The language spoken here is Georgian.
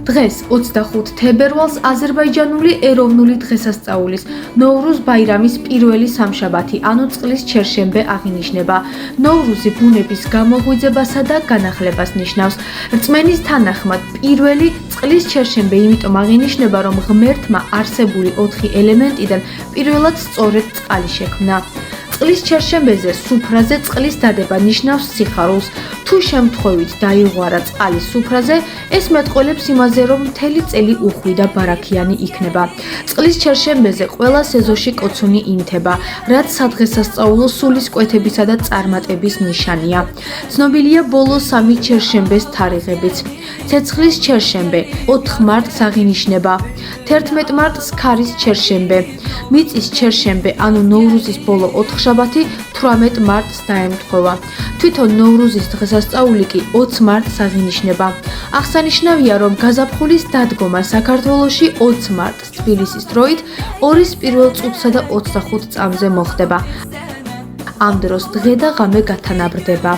დღეს 25 თებერვალს აზერბაიჯანული ეროვნული დღესასწაულის ნოვრუზ ბაირამის პირველი სამშაბათი, ანუ წყლის ჩერშენბე აღინიშნება. ნოვრუზი ბუნების გამოღვიძებასა და განახლებას ნიშნავს. რწმენის თანახმად პირველი წყლის ჩერშენბე იმიტომ აღინიშნება, რომ ღმერთმა არსებული 4 ელემენტიდან პირველად სწორედ წყალი შექმნა. წყლის ჩერშენბეზე სუფრაზე წყლის დადება ნიშნავს სიხარულს. თუ შემთხვევით დაიღვარა წყალი სუფრაზე, ეს მეტყველებს იმაზე, რომ მთელი წელი უხვი და ბარაქიანი იქნება. წყლის ჩერშენბეზე ყველა სეზონში კოცონი ინთება, რაც სადღესასწაულო სულისკვეთებისა და წარმატების ნიშანია. ცნობილია ბოლო 3 ჩერშენბეს თარიღებიც. ცეცხლის ჩერშენბე 4 მარტს აღინიშნება, 11 მარტს ქარის ჩერშენბე, მიწის ჩერშენბე, ანუ ნოვრუზის ბოლო 4 შაბათი 18 მარტს დაემთხვევა. თვითონ ნოვრუზის დღესასწაული კი 20 მარტს აღინიშნება. აღსანიშნავია, რომ გაზაფხულის დადგომა საქართველოში 20 მარტს თბილისის დროით 2-ის პირველ წუთსა და 25 წამზე მოხდება. ამ დროს დღე და ღამე გათანაბრდება.